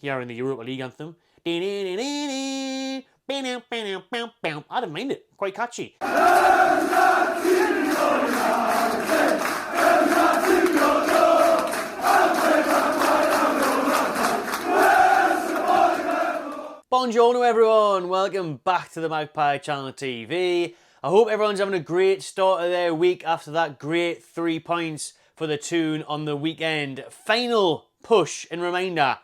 here in the Europa League anthem. I don't mind it, quite catchy. Buongiorno everyone, welcome back to the Magpie Channel TV. I hope everyone's having a great start of their week after that great 3 points for the Toon on the weekend. Final push and reminder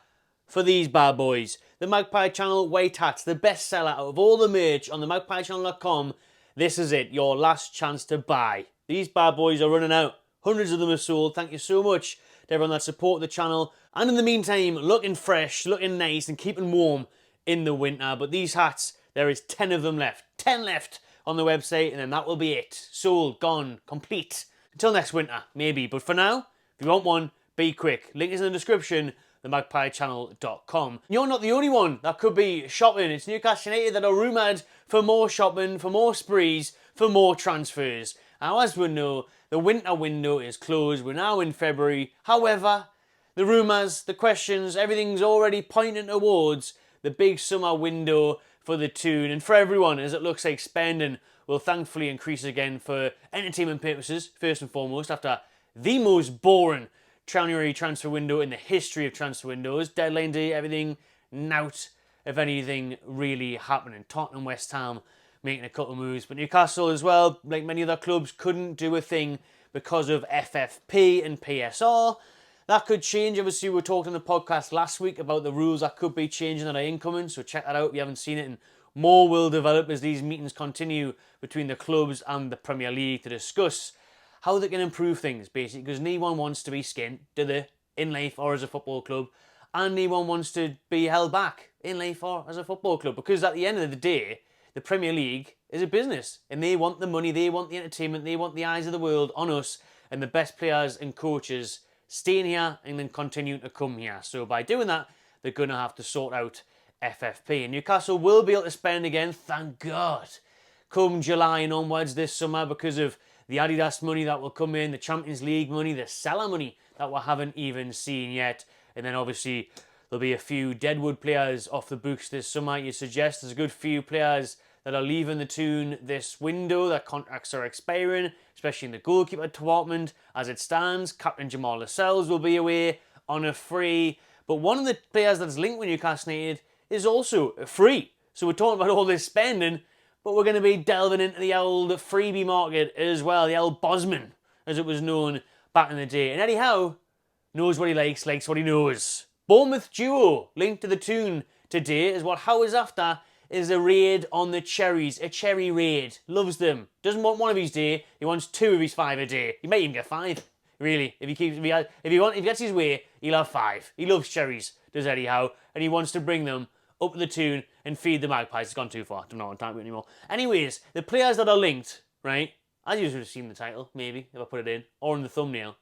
for these bad boys. The Magpie Channel white hats, the best seller out of all the merch on the magpiechannel.com. This is it, your last chance to buy. These bad boys are running out. Hundreds of them are sold. Thank you so much to everyone that supported the channel. And in the meantime, looking fresh, looking nice and keeping warm in the winter. But these hats, there is 10 of them left. 10 left on the website, and then that will be it. Sold, gone, complete. Until next winter, maybe. But for now, if you want one, be quick. Link is in the description, themagpiechannel.com. You're not the only one that could be shopping. It's Newcastle United that are rumoured for more shopping, for more sprees, for more transfers. Now, as we know, the winter window is closed. We're now in February. However, the rumours, the questions, everything's already pointing towards the big summer window for the Toon, and for everyone, as it looks like spending will thankfully increase again for entertainment purposes, first and foremost, after the most boring January transfer window in the history of transfer windows. Deadline day, everything, nout, if anything, really happening. Tottenham, West Ham making a couple of moves, but Newcastle as well, like many other clubs, couldn't do a thing because of FFP and PSR. That could change. Obviously, we were talking on the podcast last week about the rules that could be changing that are incoming, so check that out if you haven't seen it. And more will develop as these meetings continue between the clubs and the Premier League to discuss how they can improve things, basically, because no one wants to be skint, do they, in life or as a football club, and no one wants to be held back in life or as a football club, because at the end of the day, the Premier League is a business, and they want the money, they want the entertainment, they want the eyes of the world on us, and the best players and coaches staying here and then continuing to come here. So by doing that, they're going to have to sort out FFP. And Newcastle will be able to spend again, thank God, come July and onwards this summer because of the Adidas money that will come in, the Champions League money, the Salah money that we haven't even seen yet. And then obviously there'll be a few Deadwood players off the books this summer. You suggest there's a good few players that are leaving the Toon this window. Their contracts are expiring, especially in the goalkeeper department. As it stands, Captain Jamal Lascelles will be away on a free. But one of the players that's linked with Newcastle United is also free. So we're talking about all this spending, but we're going to be delving into the old Freebie Market as well, the old Bosman, as it was known back in the day. And Eddie Howe knows what he likes what he knows. Bournemouth duo linked to the Toon today is what Howe is after, is a raid on the Cherries, a cherry raid. Loves them. Doesn't want one of his day, he wants 2 of his 5 a day. He might even get 5, really. If he gets his way, he'll have 5. He loves cherries, does Eddie Howe, and he wants to bring them up to the Toon and feed the Magpies. It's gone too far. I don't know what I'm talking about anymore. Anyways, the players that are linked, right, as you would have seen the title, maybe, if I put it in, or in the thumbnail,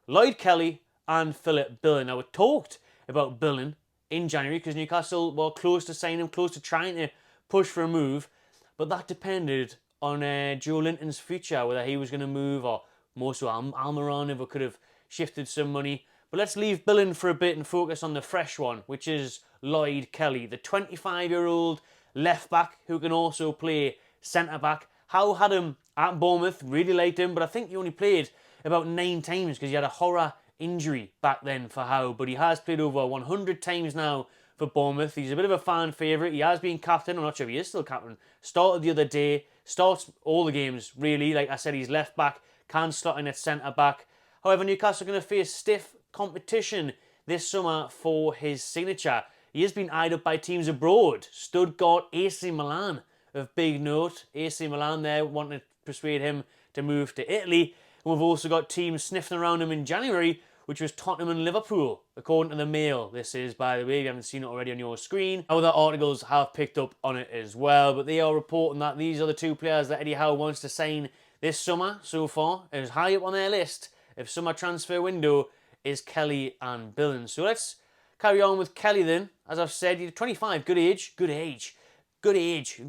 Lloyd Kelly and Philip Billing. Now, we talked about Billing in January because Newcastle were close to signing him, close to trying to push for a move, but that depended on Joe Linton's future, whether he was going to move or more so Almiron, if we could have shifted some money. But let's leave Billing for a bit and focus on the fresh one, which is Lloyd Kelly, the 25-year-old left-back who can also play centre-back. Howe had him at Bournemouth, really liked him, but I think he only played about 9 times because he had a horror injury back then for Howe, but he has played over 100 times now for Bournemouth. He's a bit of a fan favourite. He has been captain. I'm not sure if he is still captain. Started the other day. Starts all the games, really. Like I said, he's left back. Can slot in at centre back. However, Newcastle are going to face stiff competition this summer for his signature. He has been eyed up by teams abroad. Stuttgart, AC Milan of big note. AC Milan there wanting to persuade him to move to Italy. And we've also got teams sniffing around him in January, which was Tottenham and Liverpool, according to the Mail. This is, by the way, if you haven't seen it already on your screen. Other articles have picked up on it as well, but they are reporting that these are the 2 players that Eddie Howe wants to sign this summer so far. As high up on their list of summer transfer window is Kelly and Billing. So let's carry on with Kelly then. As I've said, he's 25, good age.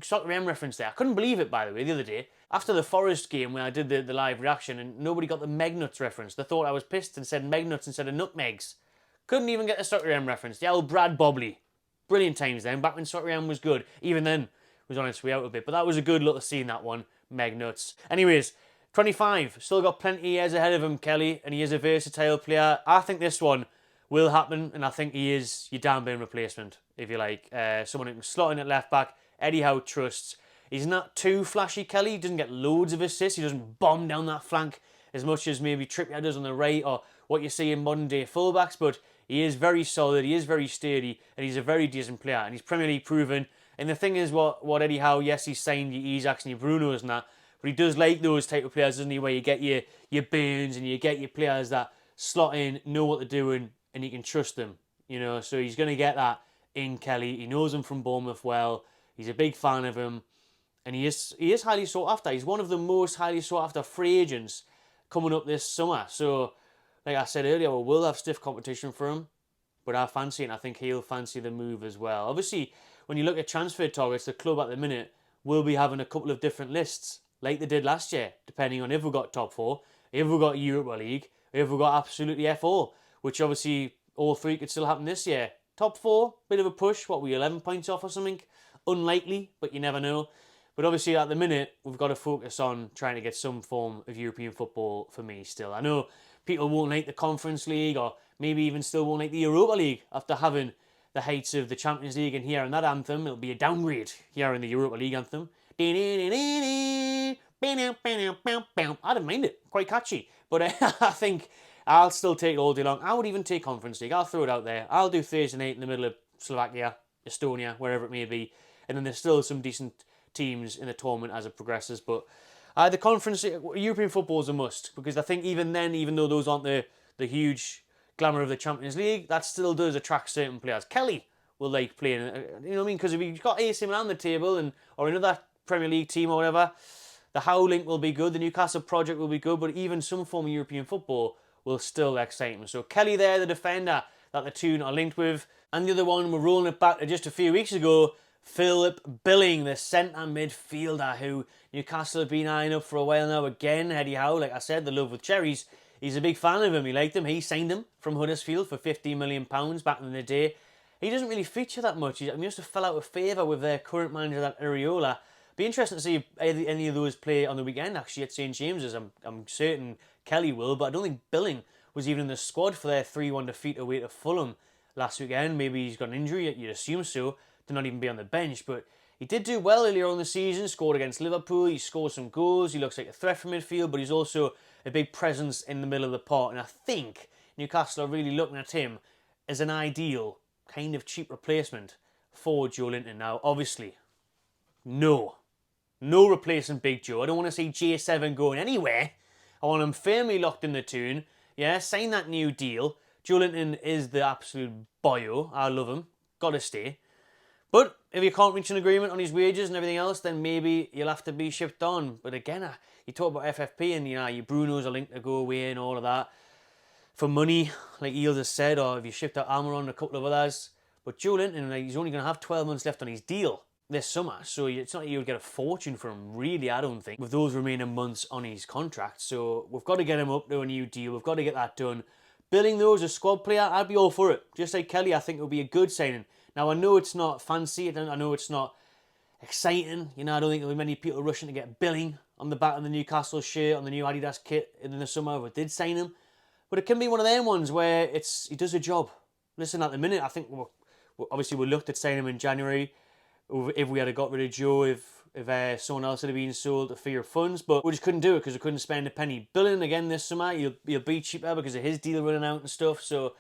Soccer M reference there. I couldn't believe it, by the way, the other day. After the Forest game when I did the live reaction and nobody got the Megnuts reference. They thought I was pissed and said Megnuts instead of nutmegs. Couldn't even get the Soccer reference. The old Brad Bobley. Brilliant times then, back when Soccer was good. Even then, was on its way out a bit. But that was a good little scene, that one. Meg nuts. Anyways, 25. Still got plenty of years ahead of him, Kelly. And he is a versatile player. I think this one will happen. And I think he is your Dan Burn replacement, if you like. Someone who can slot in at left back. Eddie Howe trusts. He's not too flashy, Kelly. He doesn't get loads of assists. He doesn't bomb down that flank as much as maybe Trippier does on the right or what you see in modern day fullbacks. But he is very solid. He is very sturdy. And he's a very decent player. And he's Premier League proven. And the thing is, what Eddie Howe, yes, he's signed your Isaacs and your Brunos and that, but he does like those type of players, doesn't he, where you get your Burns and you get your players that slot in, know what they're doing, and you can trust them, you know. So he's going to get that in Kelly. He knows him from Bournemouth well. He's a big fan of him, and he is highly sought after. He's one of the most highly sought after free agents coming up this summer. So, like I said earlier, we'll have stiff competition for him, but I fancy it, and I think he'll fancy the move as well. Obviously, when you look at transfer targets, the club at the minute will be having a couple of different lists, like they did last year, depending on if we got top four, if we got Europa League, if we got absolutely F4, which obviously all three could still happen this year. Top four, bit of a push, what were you, 11 points off or something? Unlikely, but you never know. But obviously at the minute, we've got to focus on trying to get some form of European football for me still. I know people won't like the Conference League, or maybe even still won't like the Europa League after having the heights of the Champions League and hearing that anthem. It'll be a downgrade here in the Europa League anthem. I don't mind it, quite catchy. But I think I'll still take it all day long. I would even take Conference League. I'll throw it out there. I'll do Thursday night in the middle of Slovakia, Estonia, wherever it may be. And then there's still some decent teams in the tournament as it progresses. But the Conference League, European football is a must. Because I think even then, even though those aren't the huge glamour of the Champions League, that still does attract certain players. Kelly will like playing, you know what I mean? Because if you've got AC Milan on the table or another Premier League team or whatever, the Howe link will be good, the Newcastle project will be good, but even some form of European football will still excite him. So Kelly there, the defender that the two are linked with. And the other one, we're rolling it back to just a few weeks ago, Philip Billing, the centre midfielder who Newcastle have been eyeing up for a while now. Again, Eddie Howe, like I said, the love with cherries. He's a big fan of him. He liked him. He signed him from Huddersfield for £15 million back in the day. He doesn't really feature that much. He must have fell out of favour with their current manager, that Areola. Be interesting to see if any of those play on the weekend, actually, at St James's. I'm certain Kelly will, but I don't think Billing was even in the squad for their 3-1 defeat away to Fulham last weekend. Maybe he's got an injury, you'd assume so, to not even be on the bench. But he did do well earlier on the season, scored against Liverpool, he scored some goals, he looks like a threat from midfield, but he's also a big presence in the middle of the park. And I think Newcastle are really looking at him as an ideal, kind of cheap replacement for Joe Linton. Now, obviously, no replacing Big Joe. I don't want to see J7 going anywhere. I want him firmly locked in the tune. Yeah, sign that new deal. Joe Linton is the absolute boyo. I love him. Got to stay. But if you can't reach an agreement on his wages and everything else, then maybe you'll have to be shipped on. But again, you talk about FFP and your Brunos are linked to go away and all of that for money, like Eels has said, or if you shipped out Almiron and a couple of others. But Joe Linton, he's only going to have 12 months left on his deal this summer, so it's not like you'll get a fortune for him, really, I don't think, with those remaining months on his contract. So we've got to get him up to a new deal. We've got to get that done. Billing, though, as a squad player, I'd be all for it. Just like Kelly, I think it would be a good signing. Now, I know it's not fancy, I know it's not exciting. I don't think there'll be many people rushing to get Billing on the back of the Newcastle shirt, on the new Adidas kit in the summer if we did sign him. But it can be one of them ones where he does a job. Listen, at the minute, I think obviously we looked at signing him in January if we had got rid of Joe, if someone else had been sold for your funds, but we just couldn't do it because we couldn't spend a penny. Billing again this summer, he'll be cheaper because of his deal running out and stuff, so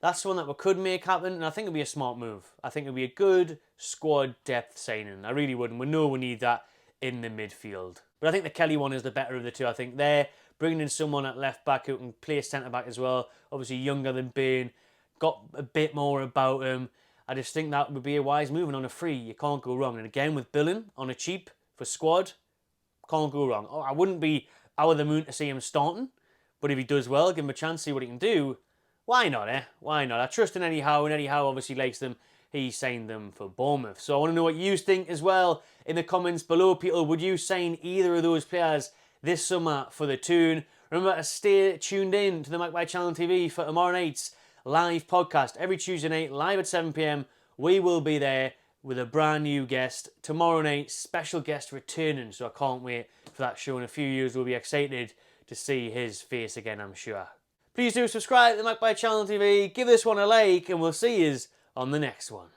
that's one that we could make happen, and I think it'd be a smart move. I think it'd be a good squad depth signing. I really would, and we know we need that in the midfield. But I think the Kelly one is the better of the two. I think they're bringing in someone at left back who can play centre back as well, obviously younger than Bain, got a bit more about him. I just think that would be a wise move, and on a free, you can't go wrong. And again, with Billing on a cheap for squad, can't go wrong. I wouldn't be out of the moon to see him starting, but if he does well, give him a chance, see what he can do. Why not, eh? Why not? I trust in Eddie Howe, and Eddie Howe obviously likes them. He signed them for Bournemouth. So I want to know what you think as well in the comments below, people. Would you sign either of those players this summer for the Toon? Remember to stay tuned in to the Magpie Channel TV for tomorrow night's live podcast every Tuesday night, live at 7 p.m. We will be there with a brand new guest. Tomorrow night, special guest returning, so I can't wait for that show. In a few years, we'll be excited to see his face again, I'm sure. Please do subscribe to the Magpie Channel TV, give this one a like, and we'll see you on the next one.